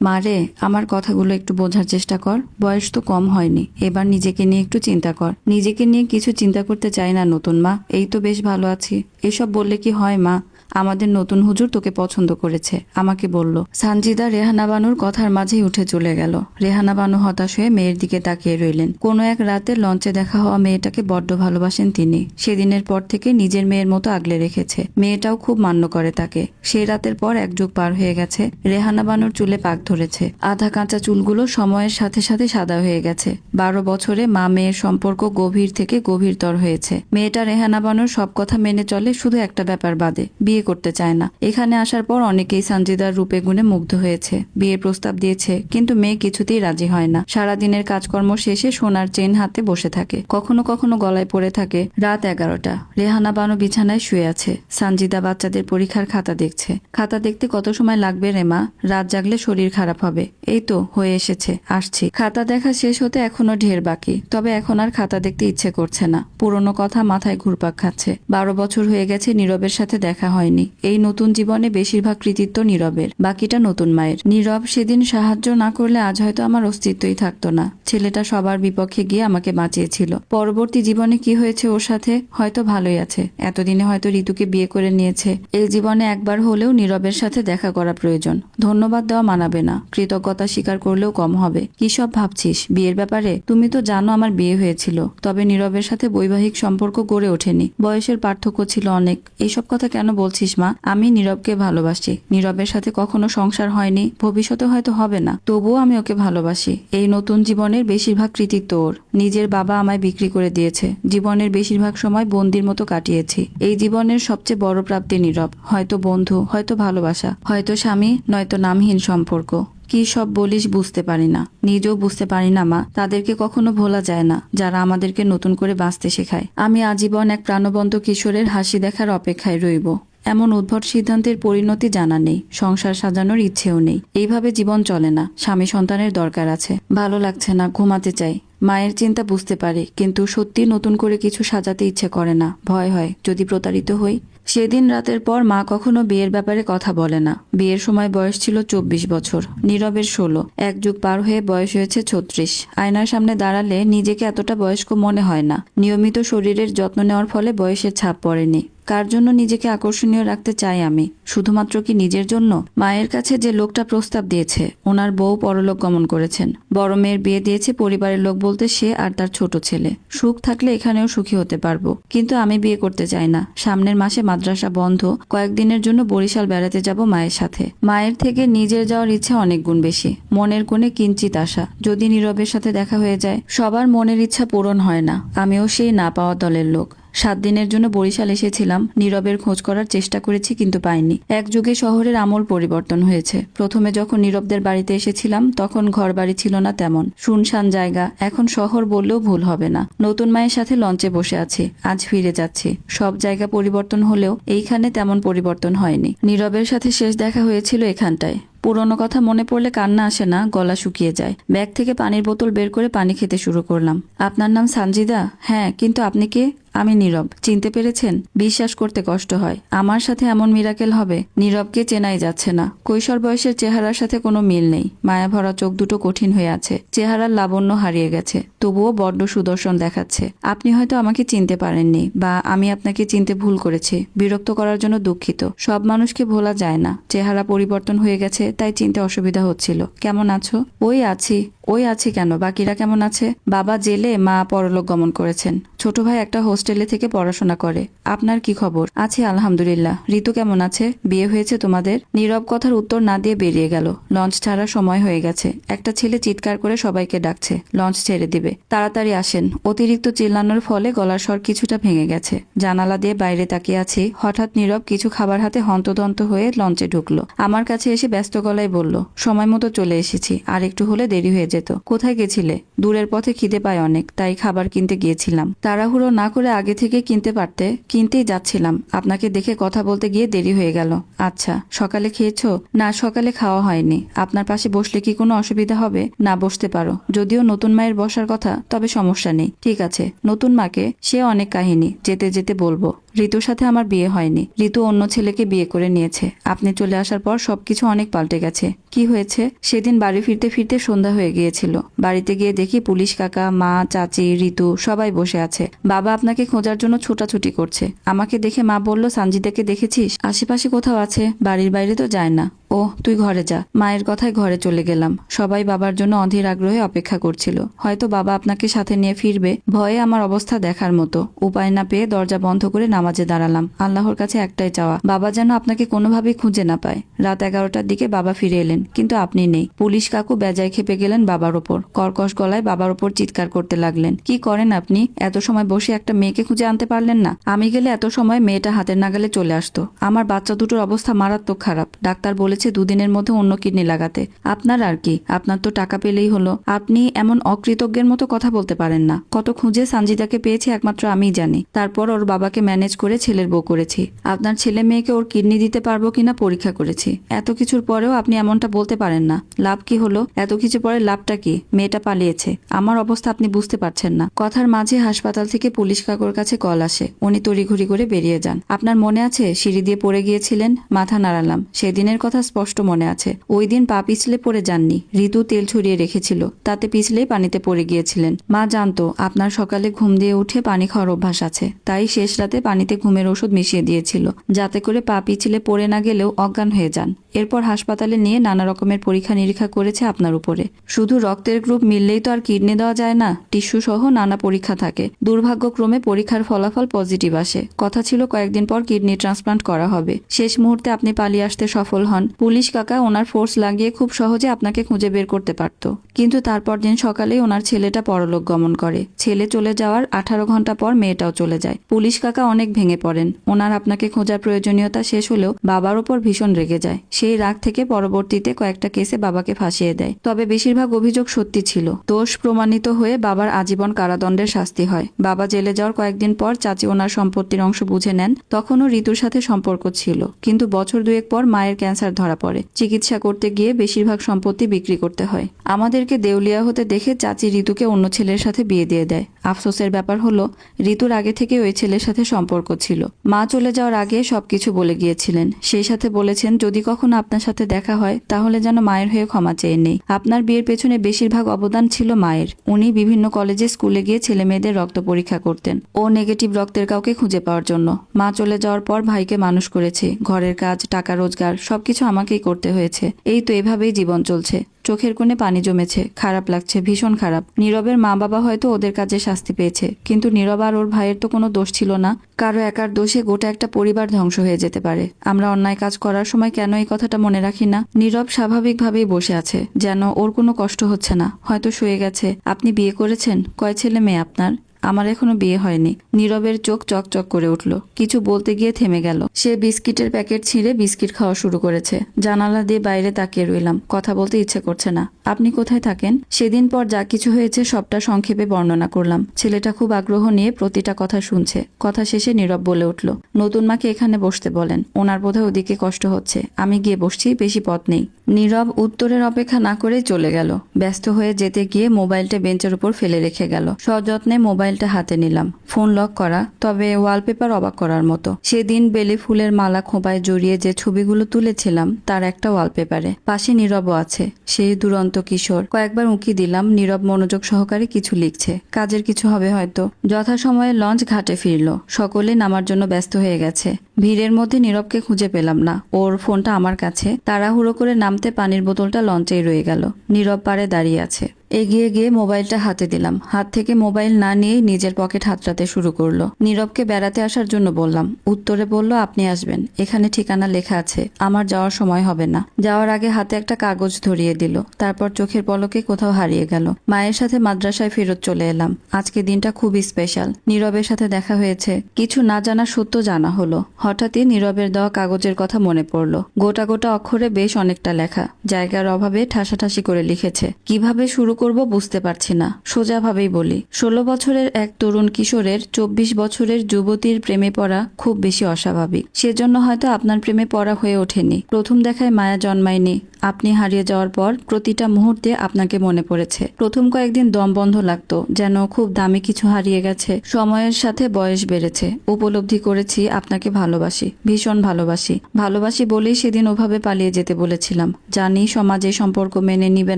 মারে, আমার কথাগুলো একটু বোঝার চেষ্টা কর। বয়স তো কম হয়নি, এবার নিজেকে নিয়ে একটু চিন্তা কর। নিজেকে নিয়ে কিছু চিন্তা করতে চাই না নতুন মা, এই তো বেশ ভালো আছি। এসব বললে কি হয় মা? আমাদের নতুন হুজুর তোকে পছন্দ করেছে, আমাকে বলল। সানজিদা রেহানা বানুর কথার মাঝেই উঠে চলে গেল। রেহানা বানু হতাশ হয়ে মেয়ের দিকে তাকিয়ে রইলেন। কোনো এক রাতে লঞ্চে দেখা হওয়া মেয়েটাকে বড্ড ভালোবাসেন তিনি। সেদিনের পর থেকে নিজের মেয়ের মতো আগলে রেখেছে। মেয়েটাও খুব মান্য করে তাকে। সেই রাতের পর এক যুগ পার হয়ে গেছে। রেহানা বানুর চুলে পাক ধরেছে। আধা কাঁচা চুলগুলো সময়ের সাথে সাথে সাদা হয়ে গেছে। 12 বছরে মা মেয়ের সম্পর্ক গভীর থেকে গভীরতর হয়েছে। মেয়েটা রেহানা বানুর সব কথা মেনে চলে, শুধু একটা ব্যাপার বাদে, বিয়ে করতে চায় না। এখানে আসার পর অনেকেই সানজিদার রূপে গুণে মুগ্ধ হয়েছে, বিয়ের প্রস্তাব দিয়েছে, কিন্তু মেয়ে কিছুতেই রাজি হয় না। সারাদিনের কাজকর্ম শেষে সোনার চেন হাতে বসে থাকে, কখনো কখনো গলায় পড়ে থাকে। রাত 11টা, রেহানা বানু বিছানায় শুয়ে আছে। সানজিদা বাচ্চাদের পরীক্ষার খাতা দেখছে। খাতা দেখতে কত সময় লাগবে রে মা? রাত জাগলে শরীর খারাপ হবে। এই তো হয়ে এসেছে, আসছি। খাতা দেখা শেষ হতে এখনো ঢের বাকি, তবে এখন আর খাতা দেখতে ইচ্ছে করছে না। পুরনো কথা মাথায় ঘুরপাক খাচ্ছে। 12 বছর হয়ে গেছে নীরবের সাথে দেখা হয়নি। এই নতুন জীবনে বেশিরভাগ কৃতিত্ব নীরবের, বাকিটা নতুন মায়ের। নীরব সেদিন সাহায্য না করলে আজ হয়তো আমার অস্তিত্বই থাকতো না। ছেলেটা সবার বিপক্ষে গিয়ে আমাকে বাঁচিয়েছিল। পরবর্তী জীবনে কি হয়েছে ওর সাথে? হয়তো ভালোই আছে। এতদিনে হয়তো ঋতুকে বিয়ে করে নিয়েছে। এই জীবনে একবার হলেও নীরবের সাথে দেখা করা প্রয়োজন। ধন্যবাদ দেওয়া মানাবে না, কৃতজ্ঞতা স্বীকার করলেও কম হবে। কি সব ভাবছিস বিয়ের ব্যাপারে? তুমি তো জানো আমার বিয়ে হয়েছিল, তবে নীরবের সাথে বৈবাহিক সম্পর্ক গড়ে ওঠেনি। বয়সের পার্থক্য ছিল অনেক। এইসব কথা কেন বলছিস মা? আমি নীরবকে ভালোবাসি। নীরবের সাথে কখনো সংসার হয়নি, ভবিষ্যতে হয়তো হবে না, তবুও আমি ওকে ভালোবাসি। এই নতুন জীবনের বেশিরভাগ কৃতিত্ব ওর। নিজের বাবা আমায় বিক্রি করে দিয়েছে। জীবনের বেশিরভাগ সময় বন্দির মতো কাটিয়েছি। এই জীবনের সবচেয়ে বড় প্রাপ্তি নীরব। হয়তো বন্ধু, হয়তো ভালোবাসা, হয়তো স্বামী, নয়তো নামহীন সম্পর্ক। কি সব বলিস বুঝতে পারি না, নিজেও বুঝতে পারি না মা। তাদেরকে কখনো ভোলা যায় না যারা আমাদেরকে নতুন করে বাঁচতে শেখায়। আমি আজীবন এক প্রাণবন্ত কিশোরের হাসি দেখার অপেক্ষায় রইব। এমন উদ্ভট সিদ্ধান্তের পরিণতি জানা নেই, সংসার সাজানোর ইচ্ছেও নেই। এইভাবে জীবন চলে না। স্বামী সন্তানের দরকার আছে। ভালো লাগছে না, ঘুমাতে চাই। মায়ের চিন্তা বুঝতে পারি, কিন্তু সত্যি নতুন করে কিছু সাজাতে ইচ্ছে করে না। ভয় হয় যদি প্রতারিত হই। সেদিন রাতের পর মা কখনো বিয়ের ব্যাপারে কথা বলে না। বিয়ের সময় বয়স ছিল 24 বছর, নীরবের 16। এক যুগ পার হয়ে বয়স হয়েছে 36। আয়নার সামনে দাঁড়ালে নিজেকে এতটা বয়স্ক মনে হয় না। নিয়মিত শরীরের যত্ন নেওয়ার ফলে বয়সের ছাপ পড়েনি। কার জন্য নিজেকে আকর্ষণীয় রাখতে চাই আমি? শুধুমাত্র কি নিজের জন্য? মায়ের কাছে যে লোকটা প্রস্তাব দিয়েছে, ওনার বউ পরলোক গমন করেছেন। বড় মেয়ের বিয়ে দিয়েছে পরিবারের লোক বলতে সে আর তার ছোট ছেলে। সুখ থাকলে এখানেও সুখী হতে পারবো, কিন্তু আমি বিয়ে করতে চাই না। সামনের মাসে মাদ্রাসা বন্ধ, কয়েকদিনের জন্য বরিশাল বেড়াতে যাব মায়ের সাথে। মায়ের থেকে নিজের যাওয়ার ইচ্ছা অনেক গুণ বেশি। মনের কোণে কিঞ্চিত আশা, যদি নীরবের সাথে দেখা হয়ে যায়। সবার মনের ইচ্ছা পূরণ হয় না, আমিও সেই না পাওয়া দলের লোক। 7 দিনের জন্য বরিশাল এসেছিলাম। নীরবের খোঁজ করার চেষ্টা করেছি, কিন্তু পাইনি। এক যুগে শহরের আমূল পরিবর্তন হয়েছে। প্রথমে যখন নীরবদের বাড়িতে এসেছিলাম তখন ঘর বাড়ি ছিল না তেমন, শুনশান জায়গা। এখন শহর বললেও ভুল হবে না। নতুন মায়ের সাথে লঞ্চে বসে আছি, আজ ফিরে যাচ্ছি। সব জায়গা পরিবর্তন হলেও এইখানে তেমন পরিবর্তন হয়নি। নীরবের সাথে শেষ দেখা হয়েছিল এখানটায়। পুরনো কথা মনে পড়লে কান্না আসে না, গলা শুকিয়ে যায়। ব্যাগ থেকে পানির বোতল বের করে পানি খেতে শুরু করলাম। আপনার নাম সানজিদা? হ্যাঁ, কিন্তু আপনি কে? আমি নীরব। চিনতে পেরেছেন? বিশ্বাস করতে কষ্ট হয় আমার সাথে এমন মিরাকেল হবে। নীরবকে চেনাই যাচ্ছে না। কৈশোর বয়সের চেহারার সাথে কোনো মিল নেই। মায়া ভরা চোখ দুটো কঠিন হয়ে আছে। চেহারার লাবণ্য হারিয়ে গেছে, তবুও বড্ড সুদর্শন দেখাচ্ছে। আপনি হয়তো আমাকে চিনতে পারেননি, বা আমি আপনাকে চিনতে ভুল করেছি। বিরক্ত করার জন্য দুঃখিত। সব মানুষকে ভোলা যায় না। চেহারা পরিবর্তন হয়ে গেছে, তাই চিনতে অসুবিধা হচ্ছিল। কেমন আছো? ওই আছি কেন? বাকিরা কেমন আছে? বাবা জেলে, মা পরলোক গমন করেছেন। ছোট ভাই একটা হোস্টেলে থেকে পড়াশোনা করে। আপনার কি খবর? আছি আলহামদুলিল্লাহ। ঋতু কেমন আছে? বিয়ে হয়েছে তোমাদের? নীরব কথার উত্তর না দিয়ে বেরিয়ে গেল। লঞ্চ ছাড়ার সময় হয়ে গেছে। একটা ছেলে চিৎকার করে সবাইকে ডাকছে, লঞ্চ ছেড়ে দিবে, তাড়াতাড়ি আসেন। অতিরিক্ত চিল্লানোর ফলে গলার স্বর কিছুটা ভেঙে গেছে। জানালা দিয়ে বাইরে তাকিয়ে আছি। হঠাৎ নীরব কিছু খাবার হাতে হন্তদন্ত হয়ে লঞ্চে ঢুকলো। আমার কাছে এসে ব্যস্ত গলায় বলল, সময় মতো চলে এসেছি, আর একটু হলে দেরি হয়ে যেত। কোথায় গেছিলে? দূরের পথে খিদে পায় অনেক, তাই খাবার কিনতে গিয়েছিলাম। তাড়াহুড়ো না করে আগে থেকে কিনতে পারতে। কিনতেই যাচ্ছিলাম, আপনাকে দেখে কথা বলতে গিয়ে দেরি হয়ে গেল। আচ্ছা, সকালে খেয়েছো? না, সকালে খাওয়া হয়নি। আপনার পাশে বসলে কি কোনো অসুবিধা হবে? না, বসতে পারো। যদিও নতুন মায়ের বসার কথা, তবে সমস্যা নেই। ঠিক আছে। নতুন মাকে? সে অনেক কাহিনী, যেতে যেতে বলবো। ঋতুর সাথে আমার বিয়ে হয়নি। ঋতু অন্য ছেলেকে বিয়ে করে নিয়েছে। আপনি চলে আসার পর সবকিছু অনেক পাল্টে গেছে। কি হয়েছে? সেদিন বাড়ি ফিরতে ফিরতে সন্ধ্যা হয়ে গিয়েছিল। বাড়িতে গিয়ে দেখি পুলিশ কাকা, মা, চাচি, ঋতু সবাই বসে আছে। বাবা আপনাকে খোঁজার জন্য ছোটাছুটি করছে। আমাকে দেখে মা বলল, সানজিদাকে দেখেছিস? আশেপাশে কোথাও আছে, বাড়ির বাইরে তো যায় না। ও, তুই ঘরে যা। মায়ের কথায় ঘরে চলে গেলাম। সবাই বাবার জন্য অধীর আগ্রহে অপেক্ষা করছিল। হয়তো বাবা আপনাকে সাথে নিয়ে ফিরবে। ভয়ে আমার অবস্থা দেখার মতো। উপায় না পেয়ে দরজা বন্ধ করে নামাজে দাঁড়ালাম। আল্লাহর কাছে একটাই চাওয়া, বাবা যেন আপনাকে কোনোভাবেই খুঁজে না পায়। রাত 11টার দিকে বাবা ফিরে এলেন, কিন্তু আপনি নেই। পুলিশ কাকু বেজায় খেপে গেলেন বাবার ওপর। কর্কশ গলায় বাবার ওপর চিৎকার করতে লাগলেন, কি করেন আপনি? এত সময় বসে একটা মেয়েকে খুঁজে আনতে পারলেন না? আমি গেলে এত সময় মেয়েটা হাতের নাগালে চলে আসতো। আমার বাচ্চা দুটোর অবস্থা মারাত্মক খারাপ। ডাক্তার বলেছে 2 দিনের মধ্যে অন্য কিডনি লাগাতে। আপনার আর কি, আপনার তো টাকা পেলেই হলো। আপনি এমন অকৃতজ্ঞের মতো কথা বলতে পারেন না। কত খুঁজে সানজিদাকে পেয়েছি একমাত্র আমিই জানি। তারপর ওর বাবাকে ম্যানেজ করে ছেলের বউ করেছি। আপনার ছেলে মেয়েকে ওর কিডনি দিতে পারবো কিনা পরীক্ষা করেছি। এত কিছুর পরেও আপনি এমনটা বলতে পারেন না। লাভ কি হলো? এত কিছু পরে লাভটা কি? মেয়েটা পালিয়েছে। আমার অবস্থা আপনি বুঝতে পারছেন না। কথার মাঝে হাসপাতাল থেকে পুলিশ কাকুর কাছে কল আসে। উনি তড়িঘড়ি করে বেরিয়ে যান। আপনার মনে আছে সিঁড়ি দিয়ে পড়ে গিয়েছিলেন? মাথা নাড়ালাম। সেদিনের কথা স্পষ্ট মনে আছে। ওই দিন পা পিছলে পড়ে যাননি। ঋতু তেল ছড়িয়ে রেখেছিল, তাতে পিছলেই পানিতে পড়ে গিয়েছিলেন। মা জানতো আপনার সকালে ঘুম দিয়ে উঠে পানি খাওয়ার অভ্যাস আছে, তাই শেষ রাতে পানিতে ঘুমের ওষুধ মিশিয়ে দিয়েছিল, যাতে করে পা পিছলে পড়ে না গেলেও অজ্ঞান হয়ে যান। এরপর হাসপাতালে নিয়ে নানা রকমের পরীক্ষা নিরীক্ষা করেছে আপনার উপরে। শুধু রক্তের গ্রুপ মিললেই তো আর কিডনি দেওয়া যায় না, টিস্যু সহ নানা পরীক্ষা থাকে। দুর্ভাগ্যক্রমে পরীক্ষার ফলাফল পজিটিভ আসে। কথা ছিল কয়েকদিন পর কিডনি ট্রান্সপ্লান্ট করা হবে। শেষ মুহূর্তে আপনি পালিয়ে আসতে সফল হন। পুলিশ কাকা ওনার ফোর্স লাগিয়ে খুব সহজে আপনাকে খুঁজে বের করতে পারত, কিন্তু তারপর দিন সকালেই ওনার ছেলেটা পরলোক গমন করে। ছেলে চলে যাওয়ার 18 ঘন্টা পর মেয়েটাও চলে যায়। পুলিশ কাকা অনেক ভেঙে পড়েন। ওনার আপনাকে খোঁজার প্রয়োজনীয়তা শেষ হলেও বাবার উপর ভীষণ রেগে যায়। সেই রাগ থেকে পরবর্তীতে কয়েকটা কেসে বাবাকে ফাঁসিয়ে দেয়। তবে বেশিরভাগ অভিযোগ সত্যি ছিল। দোষ প্রমাণিত হয়ে বাবার আজীবন কারাদণ্ডের শাস্তি হয়। বাবা জেলে যাওয়ার কয়েকদিন পর চাচি ওনার সম্পত্তির অংশ বুঝে নেন। তখনও ঋতুর সাথে সম্পর্ক ছিল, কিন্তু বছর 2 পর মায়ের ক্যান্সার ধরা পড়ে। চিকিৎসা করতে গিয়ে বেশিরভাগ সম্পত্তি বিক্রি করতে হয়। আমাদেরকে দেউলিয়া হতে দেখে চাচি ঋতুকে অন্য ছেলের সাথে বিয়ে দিয়ে দেয়। আফসোসের ব্যাপার হলো ঋতুর আগে থেকে ওই ছেলের সাথে সম্পর্ক ছিল। মা চলে যাওয়ার আগে সবকিছু বলে গিয়েছিলেন। সেই সাথে বলেছেন যদি কখনো আপনার সাথে দেখা হয় তাহলে যেন মায়ের হয়ে ক্ষমা চেয়ে নেই। আপনার বিয়ের পেছনে বেশিরভাগ অবদান ছিল মায়ের। উনি বিভিন্ন কলেজে স্কুলে গিয়ে ছেলে মেয়েদের রক্ত পরীক্ষা করতেন ও নেগেটিভ রক্তের কাউকে খুঁজে পাওয়ার জন্য। মা চলে যাওয়ার পর ভাইকে মানুষ করেছে। ঘরের কাজ, টাকা রোজগার সবকিছু আমাকেই করতে হয়েছে। এই তো এভাবেই জীবন চলছে। চোখের কোণে পানি জমেছে। খারাপ লাগছে, ভীষণ খারাপ। নীরবের মা বাবা হয়তো ওদের কাজে শাস্তি পেয়েছে, কিন্তু নীরব আর ওর ভাইয়ের তো কোনো দোষ ছিল না। কারো একার দোষে গোটা একটা পরিবার ধ্বংস হয়ে যেতে পারে। আমরা অন্যায় কাজ করার সময় কেন এই কথাটা মনে রাখি না? নীরব স্বাভাবিকভাবেই বসে আছে, যেন ওর কোনো কষ্ট হচ্ছে না। হয়তো শুয়ে গেছে। আপনি বিয়ে করেছেন? কয় ছেলে মেয়ে আপনার? আমার এখনো বিয়ে হয়নি। নীরবের চোখ চকচক করে উঠল। কিছু বলতে গিয়ে থেমে গেল। সে বিস্কিটের প্যাকেট ছিঁড়ে বিস্কিট খাওয়া শুরু করেছে। জানালা দিয়ে বাইরে তাকিয়ে রইলাম। কথা বলতে ইচ্ছে করছে না। আপনি কোথায় থাকেন? সেদিন পর যা কিছু হয়েছে সবটা সংক্ষেপে বর্ণনা করলাম। ছেলেটা খুব আগ্রহ নিয়ে প্রতিটা কথা শুনছে। কথা শেষে নীরব বলে উঠল, নতুন মাকে এখানে বসতে বলেন। ওনার বোধহয় ওদিকে কষ্ট হচ্ছে। আমি গিয়ে বসছি, বেশি পথ নেই। নীরব উত্তরের অপেক্ষা না করেই চলে গেল। ব্যস্ত হয়ে যেতে গিয়ে মোবাইলটা বেঞ্চের উপর ফেলে রেখে গেল। সযত্নে মোবাইলটা হাতে নিলাম। ফোন লক করা, তবে ওয়ালপেপার অবাক করার মতো। সেদিন বেলি ফুলের মালা খোঁপায় জড়িয়ে যে ছবিগুলো তুলেছিলাম তার একটা ওয়ালপেপারে। পাশে নীরবও আছে, সেই দুরন্ত কিশোর। কয়েকবার উঁকি দিলাম। নীরব মনোযোগ সহকারে কিছু লিখছে। কাজের কিছু হবে হয়তো। যথাসময়ে লঞ্চ ঘাটে ফিরল। সকলে নামার জন্য ব্যস্ত হয়ে গেছে। ভিড়ের মধ্যে নীরবকে খুঁজে পেলাম না। ওর ফোনটা আমার কাছে। তাড়াহুড়ো করে নামতে পানির বোতলটা লঞ্চেই রয়ে গেল। নীরব পাড়ে দাঁড়িয়ে আছে। এগিয়ে গিয়ে মোবাইলটা হাতে দিলাম। হাত থেকে মোবাইল না নিয়েই নিজের পকেট হাতড়াতে শুরু করলো। নীরবকে বেড়াতে আসার জন্য বললাম। উত্তরে বলল, আপনি আসবেন, এখানে ঠিকানা লেখা আছে। আমার যাওয়ার সময় হবে না। যাওয়ার আগে হাতে একটা কাগজ ধরিয়ে দিল। তারপর চোখের পলকে কোথাও হারিয়ে গেল। মায়ের সাথে মাদ্রাসায় ফেরত চলে এলাম। আজকে দিনটা খুবই স্পেশাল। নীরবের সাথে দেখা হয়েছে। কিছু না জানা সত্য জানা হলো। হঠাৎই নীরবের দেওয়া কাগজের কথা মনে পড়ল। গোটা গোটা অক্ষরে বেশ অনেকটা লেখা। জায়গার অভাবে ঠাসাঠাসি করে লিখেছে। কিভাবে শুরু করব বুঝতে পারছি না। সোজাভাবেই বলি, 16 বছরের এক তরুণ কিশোরের 24 বছরের যুবতীর প্রেমে পড়া খুব বেশি অস্বাভাবিক। সেজন্য হয়তো আপনার প্রেমে পড়া হয়ে ওঠেনি। প্রথম দেখায় মায়া জন্মায়নি। আপনি হারিয়ে যাওয়ার পর প্রতিটা মুহূর্তে আপনাকে মনে পড়েছে। প্রথম কয়েকদিন দম বন্ধ লাগতো, যেন খুব দামি কিছু হারিয়ে গেছে। সময়ের সাথে বয়স বেড়েছে, উপলব্ধি করেছি আপনাকে ভালোবাসি, ভীষণ ভালোবাসি। ভালোবাসি বলেই সেদিন ওভাবে পালিয়ে যেতে বলেছিলাম। জানি সমাজে সম্পর্ক মেনে নিবে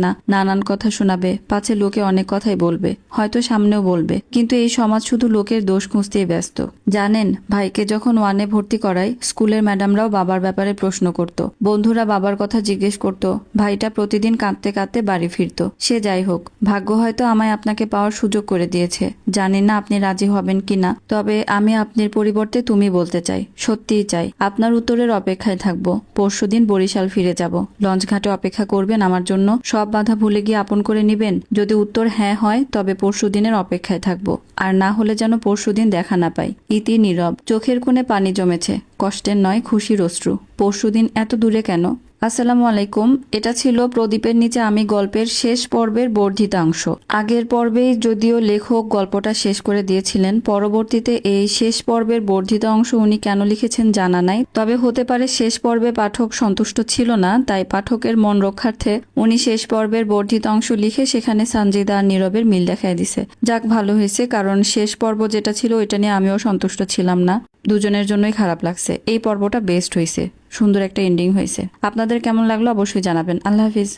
না, নানান কথা শোনাবে, পাছে লোকে অনেক কথাই বলবে, হয়তো সামনেও বলবে, কিন্তু এই সমাজ শুধু লোকের দোষ খুঁজতেই ব্যস্ত। জানেন, ভাইকে যখন ওয়ানে ভর্তি করাই, স্কুলের ম্যাডামরাও বাবার ব্যাপারে প্রশ্ন করত, বন্ধুরা বাবার কথা জিজ্ঞেস করত। ভাইটা প্রতিদিন কাঁদতে কাঁদতে বাড়ি ফিরত। সে যাই হোক, ভাগ্য হয়তো আমায় আপনাকে পাওয়ার সুযোগ করে দিয়েছে। জানি না আপনি রাজি হবেন কিনা, তবে আমি আপনার পরিবর্তে তুমি বলতে চাই, সত্যিই চাই। আপনার উত্তরের অপেক্ষায় থাকবো। পরশুদিন বরিশাল ফিরে যাব। লঞ্চ ঘাটে অপেক্ষা করবেন আমার জন্য, সব বাধা ভুলে গিয়ে আপন করে নেবেন। যদি উত্তর হ্যাঁ হয় তবে পরশুদিনের অপেক্ষায় থাকবো, আর না হলে যেন পরশুদিন দেখা না পাই। ইতি নীরব, চোখের কোণে পানি জমেছে, কষ্টের নয় খুশির অশ্রু। পরশুদিন এত দূরে কেন? আসসালামু আলাইকুম। এটা ছিল প্রদীপের নিচে আমি গল্পের শেষ পর্বের বর্ধিতাংশ। আগের পর্বেই যদিও লেখক গল্পটা শেষ করে দিয়েছিলেন, পরবর্তীতে এই শেষ পর্বের বর্ধিত অংশ উনি কেন লিখেছেন জানা নাই। তবে হতে পারে শেষ পর্বে পাঠক সন্তুষ্ট ছিল না, তাই পাঠকের মন রক্ষার্থে উনি শেষ পর্বের বর্ধিত অংশ লিখে সেখানে সানজিদা আর নীরবের মিল দেখায় দিছে। যাক, ভালো হয়েছে, কারণ শেষ পর্ব যেটা ছিল ওইটা নিয়ে আমিও সন্তুষ্ট ছিলাম না। দুজনের জন্যই খারাপ লাগছে। এই পর্বটা বেস্ট হয়েছে, সুন্দর একটা এন্ডিং হয়েছে। আপনাদের কেমন লাগলো অবশ্যই জানাবেন। আল্লাহ হাফিজ।